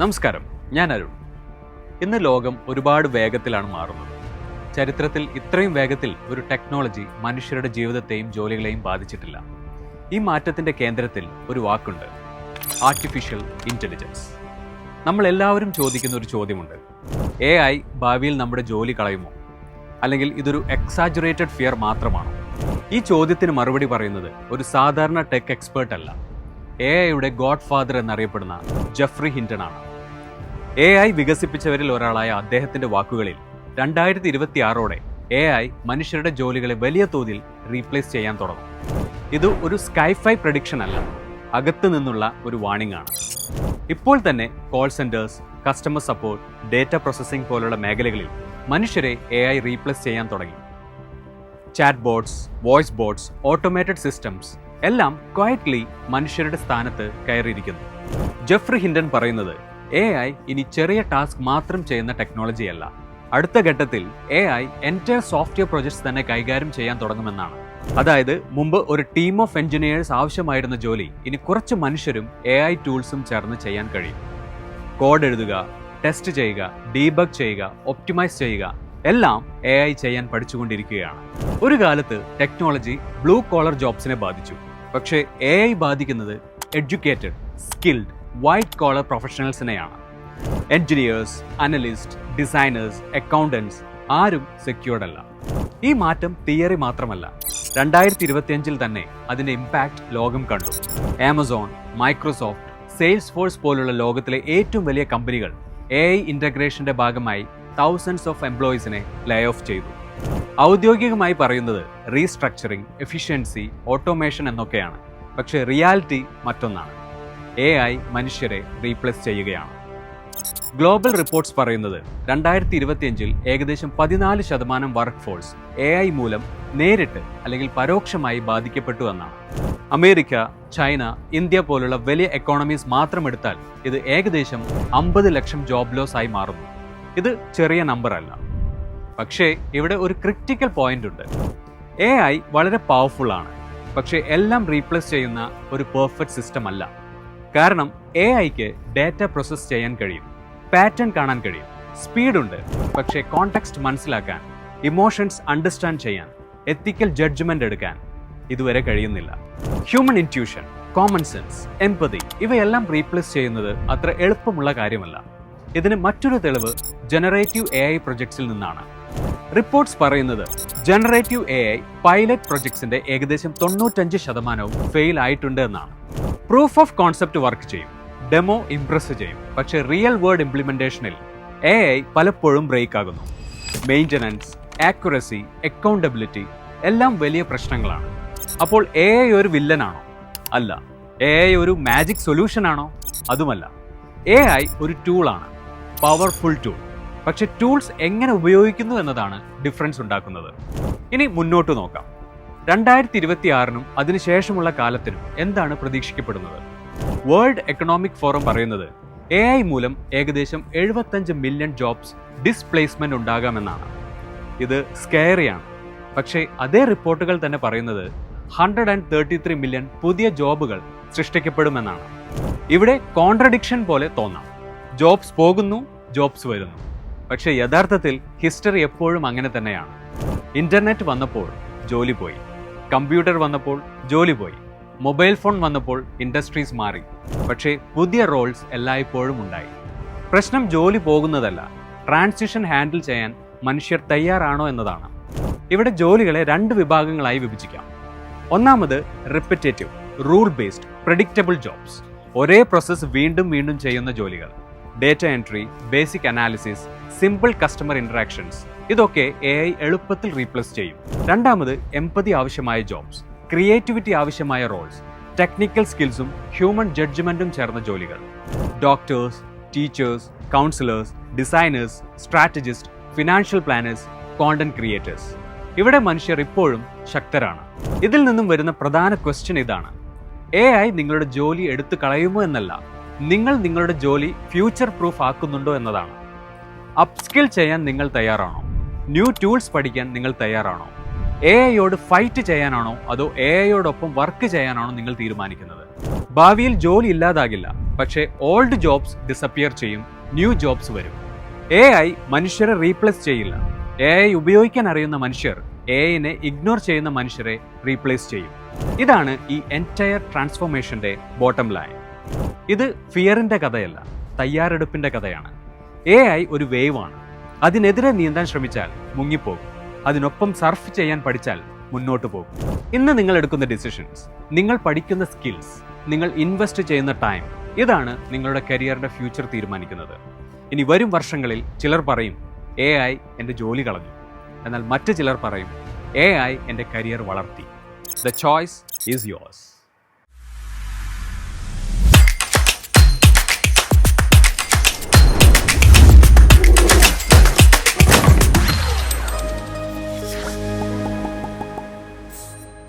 നമസ്കാരം, ഞാൻ അരുൺ. ഇന്ന് ലോകം ഒരുപാട് വേഗത്തിലാണ് മാറുന്നത്. ചരിത്രത്തിൽ ഇത്രയും വേഗത്തിൽ ഒരു ടെക്നോളജി മനുഷ്യരുടെ ജീവിതത്തെയും ജോലികളെയും ബാധിച്ചിട്ടില്ല. ഈ മാറ്റത്തിന്റെ കേന്ദ്രത്തിൽ ഒരു വാക്കുണ്ട്: ആർട്ടിഫിഷ്യൽ ഇന്റലിജൻസ്. നമ്മൾ എല്ലാവരും ചോദിക്കുന്ന ഒരു ചോദ്യമുണ്ട്: AI ഭാവിയിൽ നമ്മുടെ ജോലി കളയുമോ? അല്ലെങ്കിൽ ഇതൊരു എക്സാജുറേറ്റഡ് ഫിയർ മാത്രമാണോ? ഈ ചോദ്യത്തിന് മറുപടി പറയുന്നത് ഒരു സാധാരണ ടെക് എക്സ്പേർട്ട് അല്ല, AI ഗോഡ് ഫാദർ എന്നറിയപ്പെടുന്ന ജെഫ്രി ഹിൻറ്റൺ ആണ്. AI വികസിപ്പിച്ചവരിൽ ഒരാളായ അദ്ദേഹത്തിന്റെ വാക്കുകളിൽ 2026ഓടെ AI മനുഷ്യരുടെ ജോലികളെ വലിയ തോതിൽ റീപ്ലേസ് ചെയ്യാൻ തുടങ്ങും. ഇത് ഒരു സ്കൈഫൈ പ്രഡിക്ഷൻ അല്ല, അകത്തു നിന്നുള്ള ഒരു വാണിംഗ് ആണ്. ഇപ്പോൾ തന്നെ call centres, customer support, data processing പോലുള്ള മേഖലകളിൽ മനുഷ്യരെ AI റീപ്ലേസ് ചെയ്യാൻ തുടങ്ങി. Chat bots, voice bots, automated systems എല്ലാം ക്വയറ്റ്ലി മനുഷ്യരുടെ സ്ഥാനത്ത് കയറിയിരിക്കുന്നു. ജെഫ്രി ഹിൻറ്റൺ പറയുന്നത് AI ഇനി ചെറിയ ടാസ്ക് മാത്രം ചെയ്യുന്ന ടെക്നോളജിയല്ല, അടുത്ത ഘട്ടത്തിൽ AI എൻറ്റയർ സോഫ്റ്റ്വെയർ പ്രൊജക്ട്സ് തന്നെ കൈകാര്യം ചെയ്യാൻ തുടങ്ങുമെന്നാണ്. അതായത് മുമ്പ് ഒരു ടീം ഓഫ് എഞ്ചിനീയേഴ്സ് ആവശ്യമായിരുന്ന ജോലി ഇനി കുറച്ച് മനുഷ്യരും AI ടൂൾസും ചേർന്ന് ചെയ്യാൻ കഴിയും. കോഡ് എഴുതുക, ടെസ്റ്റ് ചെയ്യുക, ഡീബഗ് ചെയ്യുക, ഒപ്റ്റിമൈസ് ചെയ്യുക എല്ലാം AI ചെയ്യാൻ പഠിച്ചുകൊണ്ടിരിക്കുകയാണ്. ഒരു കാലത്ത് ടെക്നോളജി ബ്ലൂ കോളർ ജോബ്സിനെ ബാധിച്ചു. പക്ഷേ AI ബാധിക്കുന്നത് എഡ്യൂക്കേറ്റഡ്, സ്കിൽഡ്, വൈറ്റ് കോളർ പ്രൊഫഷണൽസിനെയാണ്. എഞ്ചിനീയേഴ്സ്, അനലിസ്റ്റ്, ഡിസൈനേഴ്സ്, അക്കൗണ്ടൻസ് ആരും സെക്യൂർഡ് അല്ല. ഈ മാറ്റം തിയറി മാത്രമല്ല, 2025 തന്നെ അതിന്റെ ഇമ്പാക്ട് ലോകം കണ്ടു. ആമസോൺ, മൈക്രോസോഫ്റ്റ്, സെയിൽസ് ഫോഴ്സ് പോലുള്ള ലോകത്തിലെ ഏറ്റവും വലിയ കമ്പനികൾ AI ഇന്റഗ്രേഷന്റെ ഭാഗമായി തൗസൻഡ്സ് ഓഫ് എംപ്ലോയീസിനെ ലേ ഓഫ് ചെയ്തു. ഔദ്യോഗികമായി പറയുന്നത് റീസ്ട്രക്ചറിംഗ്, എഫിഷ്യൻസി, ഓട്ടോമേഷൻ എന്നൊക്കെയാണ്. പക്ഷേ റിയാലിറ്റി മറ്റൊന്നാണ്: AI മനുഷ്യരെ റീപ്ലേസ് ചെയ്യുകയാണ്. ഗ്ലോബൽ റിപ്പോർട്ട്സ് പറയുന്നത് 2025 ഏകദേശം 14% വർക്ക് ഫോഴ്സ് AI മൂലം നേരിട്ട് അല്ലെങ്കിൽ പരോക്ഷമായി ബാധിക്കപ്പെട്ടു എന്നാണ്. അമേരിക്ക, ചൈന, ഇന്ത്യ പോലുള്ള വലിയ എക്കോണമീസ് മാത്രം എടുത്താൽ ഇത് ഏകദേശം 50 ലക്ഷം ജോബ് ലോസ് ആയി മാറുന്നു. ഇത് ചെറിയ നമ്പർ അല്ല. പക്ഷേ ഇവിടെ ഒരു ക്രിട്ടിക്കൽ പോയിന്റ് ഉണ്ട്. AI വളരെ പവർഫുൾ ആണ്, പക്ഷേ എല്ലാം റീപ്ലേസ് ചെയ്യുന്ന ഒരു പെർഫെക്റ്റ് സിസ്റ്റം അല്ല. കാരണം AIക്ക് ഡാറ്റ പ്രോസസ് ചെയ്യാൻ കഴിയും, പാറ്റേൺ കാണാൻ കഴിയും, സ്പീഡുണ്ട്. പക്ഷേ കോണ്ടെക്സ്റ്റ് മനസ്സിലാക്കാൻ, ഇമോഷൻസ് അണ്ടർസ്റ്റാൻഡ് ചെയ്യാൻ, എത്തിക്കൽ ജഡ്ജ്മെന്റ് എടുക്കാൻ ഇതുവരെ കഴിയുന്നില്ല. Human intuition, common sense, empathy ഇവയെല്ലാം റീപ്ലേസ് ചെയ്യുന്നത് അത്ര എളുപ്പമുള്ള കാര്യമല്ല. ഇതിന് മറ്റൊരു തെളിവ് ജനറേറ്റീവ് AI പ്രൊജക്ട്സിൽ നിന്നാണ്. റിപ്പോർട്ട്സ് പറയുന്നത് ജനറേറ്റീവ് AI പൈലറ്റ് പ്രൊജക്ട്സിന്റെ ഏകദേശം 95% ഫെയിൽ ആയിട്ടുണ്ട് എന്നാണ്. പ്രൂഫ് ഓഫ് കോൺസെപ്റ്റ് വർക്ക് ചെയ്യും, ഡെമോ ഇംപ്രസ് ചെയ്യും, പക്ഷേ റിയൽ വേൾഡ് ഇംപ്ലിമെന്റേഷനിൽ AI പലപ്പോഴും ബ്രേക്ക് ആകുന്നു. മെയിൻ്റനൻസ്, ആക്യുറസി, അക്കൗണ്ടബിലിറ്റി എല്ലാം വലിയ പ്രശ്നങ്ങളാണ്. അപ്പോൾ AI ഒരു വില്ലനാണോ? അല്ല. AI ഒരു മാജിക് സൊല്യൂഷൻ ആണോ? അതുമല്ല. AI ഒരു ടൂളാണ്, പവർഫുൾ ടൂൾ. പക്ഷെ ടൂൾസ് എങ്ങനെ ഉപയോഗിക്കുന്നു എന്നതാണ് ഡിഫറൻസ് ഉണ്ടാക്കുന്നത്. ഇനി മുന്നോട്ട് നോക്കാം. 2026നും അതിനുശേഷമുള്ള കാലത്തിനും എന്താണ് പ്രതീക്ഷിക്കപ്പെടുന്നത്? വേൾഡ് എക്കണോമിക് ഫോറം പറയുന്നത് AI മൂലം ഏകദേശം 75 മില്യൺ ജോബ്സ് ഡിസ്പ്ലേസ്മെന്റ് ഉണ്ടാകാമെന്നാണ്. ഇത് സ്കെയറിയാണ്. പക്ഷേ അതേ റിപ്പോർട്ടുകൾ തന്നെ പറയുന്നത് 133 മില്യൺ പുതിയ ജോബുകൾ സൃഷ്ടിക്കപ്പെടുമെന്നാണ്. ഇവിടെ കോൺട്രഡിക്ഷൻ പോലെ തോന്നാം. ജോബ്സ് പോകുന്നു, ജോബ്സ് വരുന്നു. പക്ഷേ യഥാർത്ഥത്തിൽ ഹിസ്റ്ററി എപ്പോഴും അങ്ങനെ തന്നെയാണ്. ഇന്റർനെറ്റ് വന്നപ്പോൾ ജോലി പോയി, കമ്പ്യൂട്ടർ വന്നപ്പോൾ ജോലി പോയി, മൊബൈൽ ഫോൺ വന്നപ്പോൾ ഇൻഡസ്ട്രീസ് മാറി. പക്ഷേ പുതിയ റോൾസ് എല്ലായ്പ്പോഴും ഉണ്ടായി. പ്രശ്നം ജോലി പോകുന്നതല്ല, ട്രാൻസിഷൻ ഹാൻഡിൽ ചെയ്യാൻ മനുഷ്യർ തയ്യാറാണോ എന്നതാണ്. ഇവിടെ ജോലികളെ 2 വിഭാഗങ്ങളായി വിഭജിക്കാം. ഒന്നാമത് repetitive, rule based, predictable jobs. ഒരേ പ്രോസസ്സ് വീണ്ടും വീണ്ടും ചെയ്യുന്ന ജോലികൾ. Data entry, basic analysis, simple customer interactions ഇതൊക്കെ AI എളുപ്പത്തിൽ റീപ്ലേസ് ചെയ്യും. രണ്ടാമത് എംപതി ആവശ്യമായ ജോബ്സ്, ക്രിയേറ്റിവിറ്റി ആവശ്യമായ റോൾസ്, ടെക്നിക്കൽ സ്കിൽസും ഹ്യൂമൻ ജഡ്ജ്മെന്റും ചേർന്ന ജോലികൾ. Doctors, teachers, counsellors, designers, strategist, financial planners, content creators. ഇവിടെ മനുഷ്യർ ഇപ്പോഴും ശക്തരാണ്. ഇതിൽ നിന്നും വരുന്ന പ്രധാന ക്വസ്റ്റ്യൻ ഇതാണ്: AI നിങ്ങളുടെ ജോലി എടുത്തു കളയുമോ എന്നല്ല, നിങ്ങൾ നിങ്ങളുടെ ജോലി ഫ്യൂച്ചർ പ്രൂഫ് ആക്കുന്നുണ്ടോ എന്നതാണ്. അപ്സ്കിൽ ചെയ്യാൻ നിങ്ങൾ തയ്യാറാണോ? ന്യൂ ടൂൾസ് പഠിക്കാൻ നിങ്ങൾ തയ്യാറാണോ? AIയോട് ഫൈറ്റ് ചെയ്യാനാണോ അതോ AIയോടൊപ്പം വർക്ക് ചെയ്യാനാണോ നിങ്ങൾ തീരുമാനിക്കുന്നത്? ഭാവിയിൽ ജോലി ഇല്ലാതാകില്ല, പക്ഷേ ഓൾഡ് ജോബ്സ് ഡിസപ്പിയർ ചെയ്യും, ന്യൂ ജോബ്സ് വരും. AI മനുഷ്യരെ റീപ്ലേസ് ചെയ്യില്ല. AI ഉപയോഗിക്കാൻ അറിയുന്ന മനുഷ്യർ AIനെ ഇഗ്നോർ ചെയ്യുന്ന മനുഷ്യരെ റീപ്ലേസ് ചെയ്യും. ഇതാണ് ഈ എൻറ്റയർ ട്രാൻസ്ഫോർമേഷന്റെ ബോട്ടം ലൈൻ. ഇത് ഫിയറിന്റെ കഥയല്ല, തയ്യാറെടുപ്പിന്റെ കഥയാണ്. AI ഒരു വേവ് ആണ്. അതിനെതിരെ നീന്താൻ ശ്രമിച്ചാൽ മുങ്ങിപ്പോകും. അതിനൊപ്പം സർഫ് ചെയ്യാൻ പഠിച്ചാൽ മുന്നോട്ട് പോകും. ഇന്ന് നിങ്ങൾ എടുക്കുന്ന ഡിസിഷൻസ്, നിങ്ങൾ പഠിക്കുന്ന സ്കിൽസ്, നിങ്ങൾ ഇൻവെസ്റ്റ് ചെയ്യുന്ന ടൈം, ഇതാണ് നിങ്ങളുടെ കരിയറിന്റെ ഫ്യൂച്ചർ തീരുമാനിക്കുന്നത്. ഇനി വരും വർഷങ്ങളിൽ ചിലർ പറയും AI എൻ്റെ ജോലി കളഞ്ഞു. എന്നാൽ മറ്റു ചിലർ പറയും AI എൻ്റെ കരിയർ വളർത്തി. The choice is yours.